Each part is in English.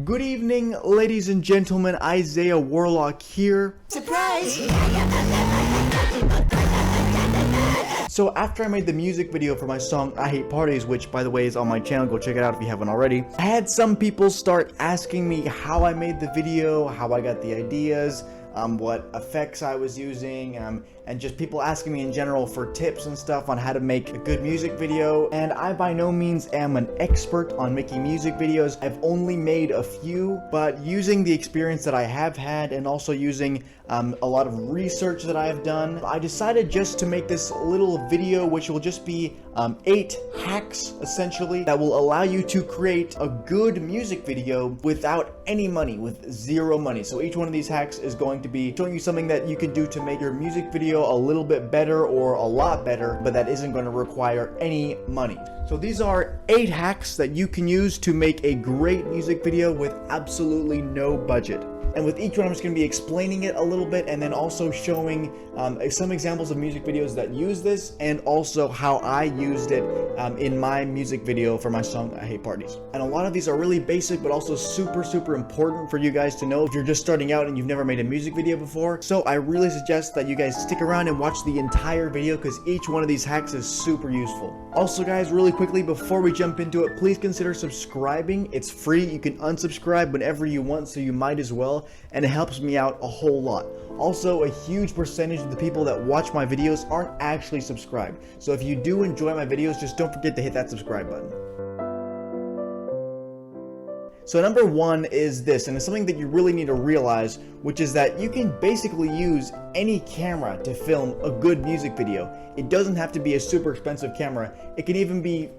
Good evening, ladies and gentlemen. Isaiah Warlock here. Surprise! So after I made the music video for my song I Hate Parties, which by the way is on my channel, go check it out if you haven't already, I had some people start asking me how I made the video, how I got the ideas, what effects I was using, and just people asking me in general for tips and stuff on how to make a good music video. And I by no means am an expert on making music videos. I've only made a few, but using the experience that I have had and also using a lot of research that I've done, I decided just to make this little video, which will just be 8 hacks essentially that will allow you to create a good music video without any money, with 0 money. So each one of these hacks is going to be showing you something that you can do to make your music video a little bit better or a lot better, but that isn't going to require any money. So these are 8 hacks that you can use to make a great music video with absolutely no budget. And with each one, I'm just going to be explaining it a little bit and then also showing some examples of music videos that use this and also how I used it in my music video for my song I Hate Parties. And a lot of these are really basic but also super important for you guys to know if you're just starting out and you've never made a music video before. So I really suggest that you guys stick around and watch the entire video because each one of these hacks is super useful. Also guys, really quickly before we jump into it, please consider subscribing. It's free. You can unsubscribe whenever you want, so you might as well, and it helps me out a whole lot. Also, a huge percentage of the people that watch my videos aren't actually subscribed. So if you do enjoy my videos, just don't forget to hit that subscribe button. So number 1 is this, and it's something that you really need to realize, which is that you can basically use any camera to film a good music video. It doesn't have to be a super expensive camera. It can even be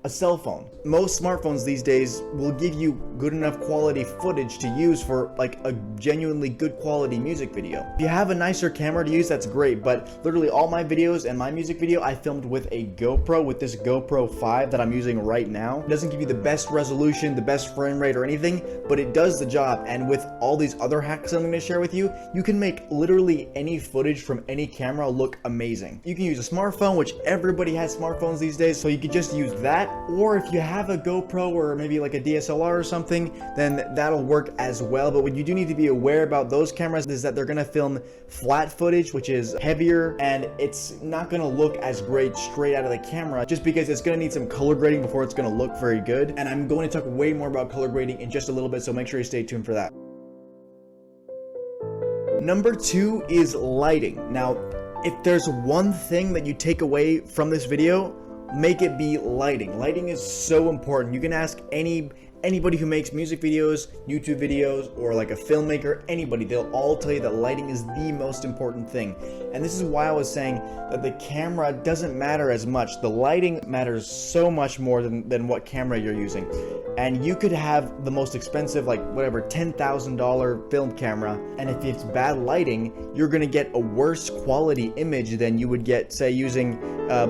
a cell phone. Most smartphones these days will give you good enough quality footage to use for like a genuinely good quality music video. If you have a nicer camera to use, that's great, but literally all my videos and my music video I filmed with a GoPro, with this GoPro 5 that I'm using right now. It doesn't give you the best resolution, the best frame rate or anything, but it does the job. And with all these other hacks I'm going to share with you, you can make literally any footage from any camera look amazing. You can use a smartphone, which everybody has smartphones these days, so you could just use that. Or if you have a GoPro or maybe like a DSLR or something, then that'll work as well. But what you do need to be aware about those cameras is that they're going to film flat footage, which is heavier, and it's not going to look as great straight out of the camera just because it's going to need some color grading before it's going to look very good. And I'm going to talk way more about color grading in just a little bit, so make sure you stay tuned for that. Number 2 is lighting. Now, if there's one thing that you take away from this video, make it be lighting. Lighting is so important. You can ask anybody who makes music videos, YouTube videos, or like a filmmaker, anybody, they'll all tell you that lighting is the most important thing. And this is why I was saying that the camera doesn't matter as much. The lighting matters so much more than what camera you're using. And you could have the most expensive, like whatever, $10,000 film camera, and if it's bad lighting, you're gonna get a worse quality image than you would get, say, using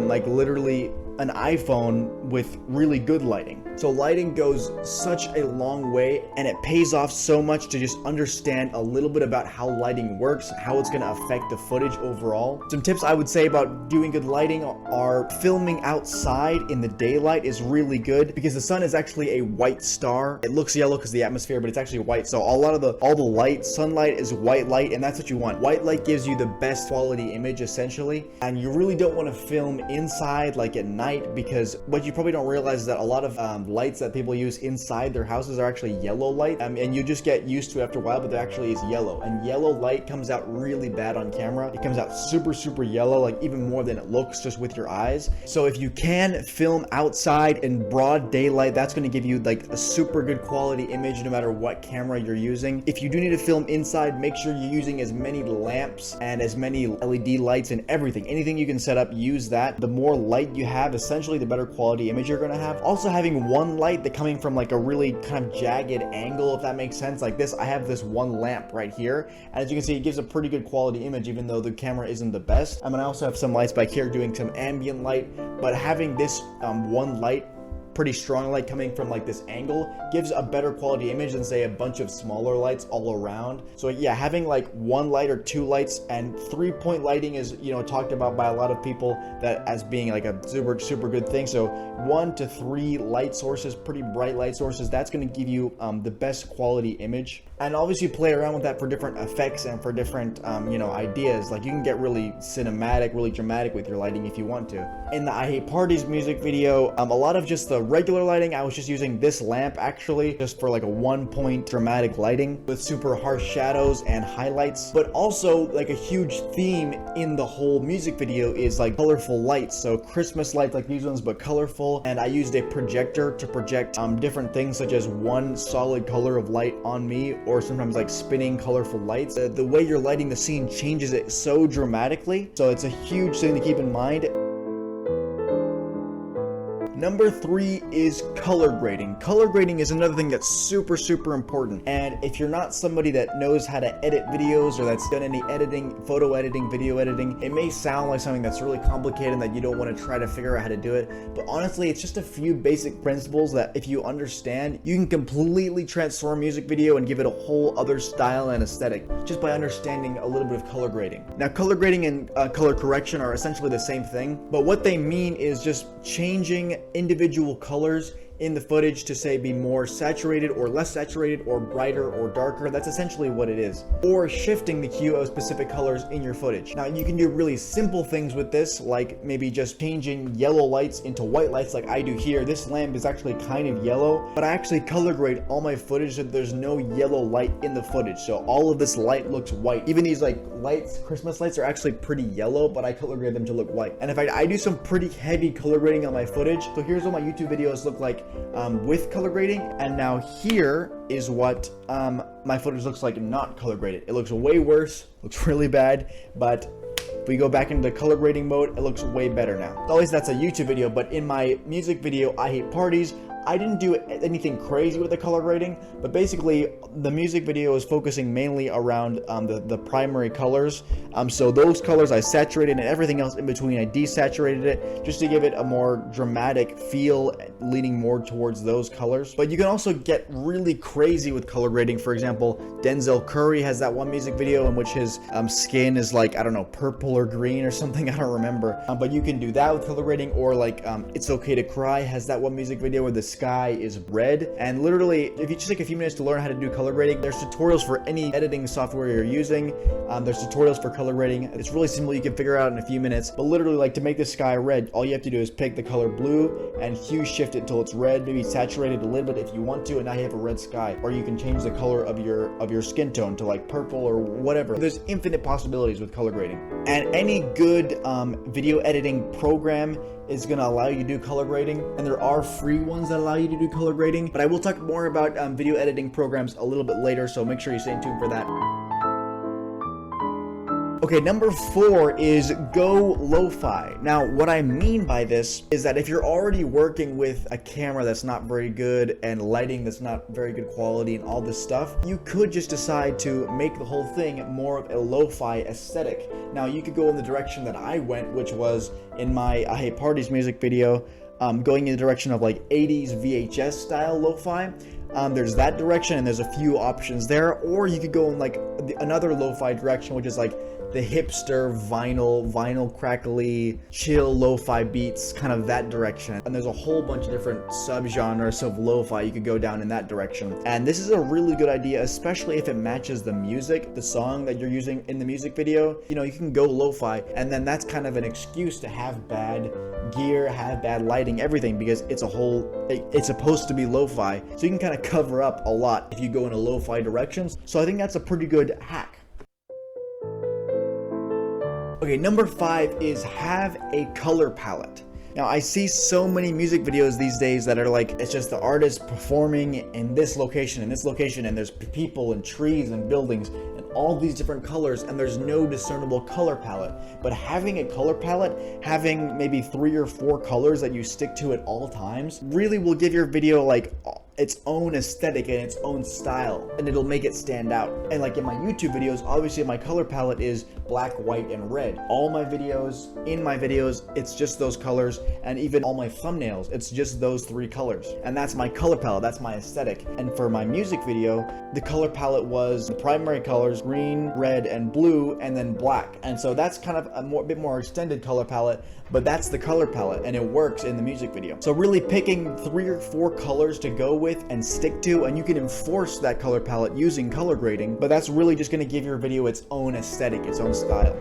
like literally an iPhone with really good lighting. So lighting goes such a long way, and it pays off so much to just understand a little bit about how lighting works, how it's going to affect the footage overall. Some tips I would say about doing good lighting are filming outside in the daylight is really good because the sun is actually a white star. It looks yellow because of the atmosphere, but it's actually white. So all the light, sunlight is white light, and that's what you want. White light gives you the best quality image essentially, and you really don't want to film inside like at night, because what you probably don't realize is that a lot of lights that people use inside their houses are actually yellow light, and you just get used to it after a while, but it actually is yellow, and yellow light comes out really bad on camera. It comes out super yellow, like even more than it looks just with your eyes. So if you can film outside in broad daylight, that's going to give you like a super good quality image no matter what camera you're using. If you do need to film inside, make sure you're using as many lamps and as many LED lights and everything. Anything you can set up, use that. The more light you have, essentially the better quality image you're going to have. Also, having one light that coming from like a really kind of jagged angle, if that makes sense, like this, I have this one lamp right here, and as you can see, it gives a pretty good quality image even though the camera isn't the best. I also have some lights back here doing some ambient light, but having this one light pretty strong light coming from like this angle gives a better quality image than say a bunch of smaller lights all around. So yeah, having like one light or two lights, and 3-point lighting is, you know, talked about by a lot of people that as being like a super good thing. So 1 to 3 light sources, pretty bright light sources, that's going to give you the best quality image. And obviously play around with that for different effects and for different you know, ideas. Like you can get really cinematic, really dramatic with your lighting if you want to. In the I Hate Parties music video, a lot of just the regular lighting, I was just using this lamp actually just for like a 1-point dramatic lighting with super harsh shadows and highlights. But also like a huge theme in the whole music video is like colorful lights. So Christmas lights like these ones, but colorful. And I used a projector to project different things, such as one solid color of light on me, or sometimes like spinning colorful lights. The way you're lighting the scene changes it so dramatically. So it's a huge thing to keep in mind. Number 3 is color grading. Color grading is another thing that's super important. And if you're not somebody that knows how to edit videos or that's done any editing, photo editing, video editing, it may sound like something that's really complicated and that you don't want to try to figure out how to do it. But honestly, it's just a few basic principles that if you understand, you can completely transform music video and give it a whole other style and aesthetic just by understanding a little bit of color grading. Now, color grading and color correction are essentially the same thing, but what they mean is just changing individual colors in the footage to say be more saturated or less saturated or brighter or darker. That's essentially what it is. Or shifting the hue of specific colors in your footage. Now you can do really simple things with this, like maybe just changing yellow lights into white lights like I do here. This lamp is actually kind of yellow, but I actually color grade all my footage so that there's no yellow light in the footage. So all of this light looks white. Even these like lights, Christmas lights, are actually pretty yellow, but I color grade them to look white. And in fact, I do some pretty heavy color grading on my footage. So here's what my YouTube videos look like with color grading, and now here is what my footage looks like not color graded. It looks way worse, looks really bad, but if we go back into color grading mode, it looks way better now. At least that's a YouTube video, but in my music video, I Hate Parties, I didn't do anything crazy with the color grading, but basically the music video is focusing mainly around the primary colors. So those colors I saturated, and everything else in between I desaturated it just to give it a more dramatic feel, leaning more towards those colors. But you can also get really crazy with color grading. For example, Denzel Curry has that one music video in which his skin is like, I don't know, purple or green or something, I don't remember. But you can do that with color grading, or like It's Okay to Cry has that one music video where the sky is red. And literally, if you just take a few minutes to learn how to do color grading, there's tutorials for any editing software you're using. There's tutorials for color grading. It's really simple, you can figure out in a few minutes. But literally, like to make the sky red, all you have to do is pick the color blue and hue shift it until it's red, maybe saturate it a little bit if you want to, and now you have a red sky. Or you can change the color of your skin tone to like purple or whatever. There's infinite possibilities with color grading. And any good video editing program is going to allow you to do color grading, and there are free ones that allow you to do color grading, but I will talk more about video editing programs a little bit later, so make sure you stay tuned for that. Okay, number 4 is go lo-fi. Now, what I mean by this is that if you're already working with a camera that's not very good and lighting that's not very good quality and all this stuff, you could just decide to make the whole thing more of a lo-fi aesthetic. Now, you could go in the direction that I went, which was in my I Hate Parties music video, going in the direction of like 80s VHS style lo-fi. There's that direction, and there's a few options there. Or you could go in like another lo-fi direction, which is like the hipster vinyl crackly chill lo-fi beats, kind of that direction. And there's a whole bunch of different subgenres of lo-fi you could go down in that direction. And this is a really good idea, especially if it matches the music, the song that you're using in the music video. You know, you can go lo-fi, and then that's kind of an excuse to have bad gear, have bad lighting, everything, because it's supposed to be lo-fi, so you can kind of cover up a lot if you go in a lo-fi directions. So I think that's a pretty good hack. Okay, number 5 is have a color palette. Now, I see so many music videos these days that are like, it's just the artist performing in this location and this location, and there's people and trees and buildings and all these different colors, and there's no discernible color palette. But having a color palette, having maybe 3 or 4 colors that you stick to at all times, really will give your video like its own aesthetic and its own style, and it'll make it stand out. And like in my YouTube videos, obviously my color palette is black, white, and red. All my videos, in my videos, it's just those colors, and even all my thumbnails, it's just those 3 colors. And that's my color palette, that's my aesthetic. And for my music video, the color palette was the primary colors, green, red, and blue, and then black. And so that's kind of a bit more extended color palette, but that's the color palette, and it works in the music video. So really picking 3 or 4 colors to go with and stick to, and you can enforce that color palette using color grading, but that's really just gonna give your video its own aesthetic, its own style.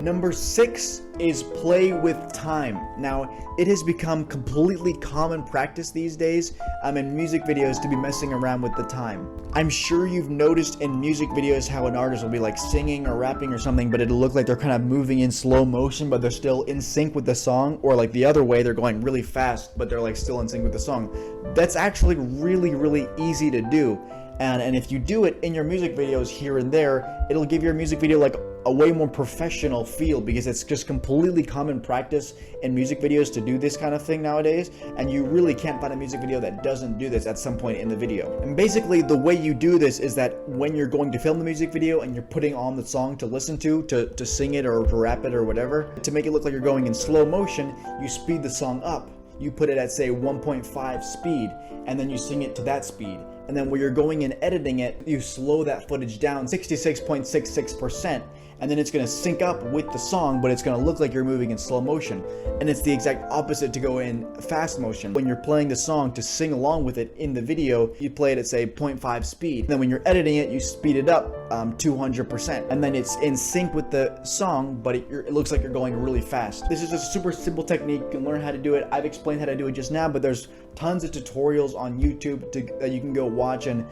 Number 6 is play with time. Now, it has become completely common practice these days in music videos to be messing around with the time. I'm sure you've noticed in music videos how an artist will be like singing or rapping or something, but it'll look like they're kind of moving in slow motion, but they're still in sync with the song, or like the other way, they're going really fast, but they're like still in sync with the song. That's actually really easy to do. And if you do it in your music videos here and there, it'll give your music video like a way more professional feel, because it's just completely common practice in music videos to do this kind of thing nowadays, and you really can't find a music video that doesn't do this at some point in the video. And basically the way you do this is that when you're going to film the music video and you're putting on the song to listen to sing it or to rap it or whatever, to make it look like you're going in slow motion, you speed the song up. You put it at say 1.5 speed, and then you sing it to that speed. And then when you're going and editing it, you slow that footage down 66.66%, and then it's going to sync up with the song, but it's going to look like you're moving in slow motion. And it's the exact opposite to go in fast motion. When you're playing the song to sing along with it in the video, you play it at say 0.5 speed. And then when you're editing it, you speed it up 200%. And then it's in sync with the song, but it looks like you're going really fast. This is just a super simple technique. You can learn how to do it. I've explained how to do it just now, but there's tons of tutorials on YouTube that you can go watch and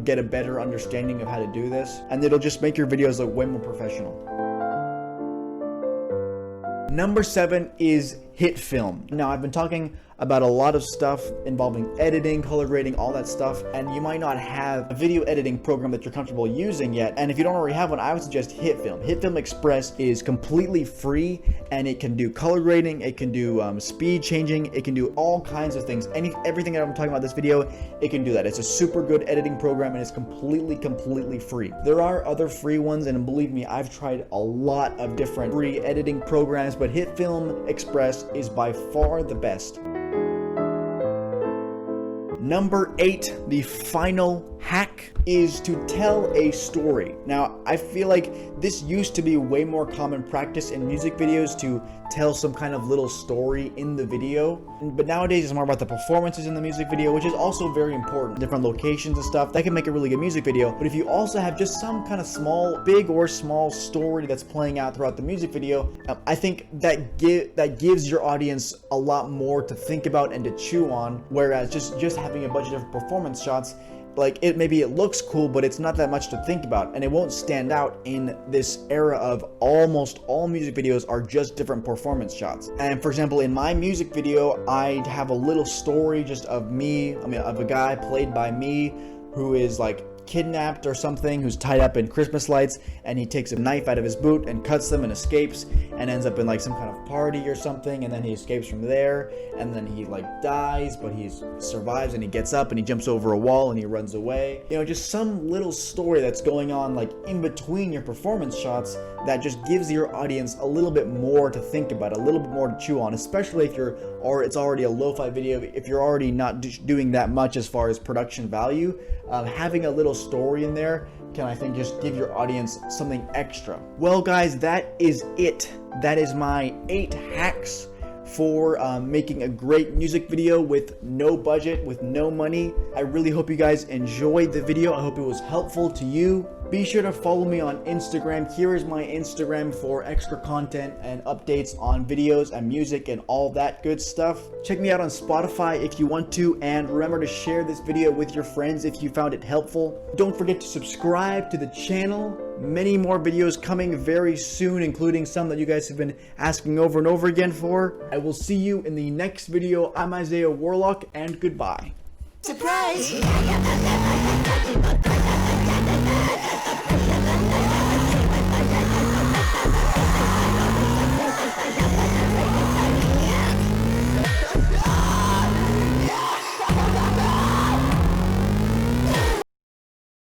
get a better understanding of how to do this. And it'll just make your videos look way more professional. Number 7 is hit film. Now, I've been talking about a lot of stuff involving editing, color grading, all that stuff, and you might not have a video editing program that you're comfortable using yet. And if you don't already have one, I would suggest HitFilm. HitFilm Express is completely free, and it can do color grading, it can do speed changing, it can do all kinds of things. Everything that I'm talking about in this video, it can do that. It's a super good editing program, and it's completely free. There are other free ones, and believe me, I've tried a lot of different free editing programs, but HitFilm Express is by far the best. Number 8, the final hack, is to tell a story. Now, I feel like this used to be way more common practice in music videos to tell some kind of little story in the video, but nowadays it's more about the performances in the music video, which is also very important. Different locations and stuff that can make a really good music video. But if you also have just some kind of big or small story that's playing out throughout the music video, I think that gives your audience a lot more to think about and to chew on. Whereas just having a bunch of different performance shots, like maybe it looks cool, but it's not that much to think about, and it won't stand out in this era of almost all music videos are just different performance shots. And for example, in my music video, I have a little story just of a guy played by me who is like kidnapped or something, who's tied up in Christmas lights, and he takes a knife out of his boot and cuts them and escapes and ends up in like some kind of party or something, and then he escapes from there, and then he like dies, but he survives, and he gets up and he jumps over a wall and he runs away. You know, just some little story that's going on like in between your performance shots that just gives your audience a little bit more to think about, a little bit more to chew on, especially if it's already a lo-fi video, if you're already not doing that much as far as production value. Having a little story in there can, I think, just give your audience something extra. Well guys, that is it. That is my 8 hacks for making a great music video with no budget, with no money. I really hope you guys enjoyed the video. I hope it was helpful to you. Be sure to follow me on Instagram. Here is my Instagram for extra content and updates on videos and music and all that good stuff. Check me out on Spotify if you want to, and remember to share this video with your friends if you found it helpful. Don't forget to subscribe to the channel. Many more videos coming very soon, including some that you guys have been asking over and over again for. I will see you in the next video. I'm Isaiah Warlock, and goodbye. Surprise!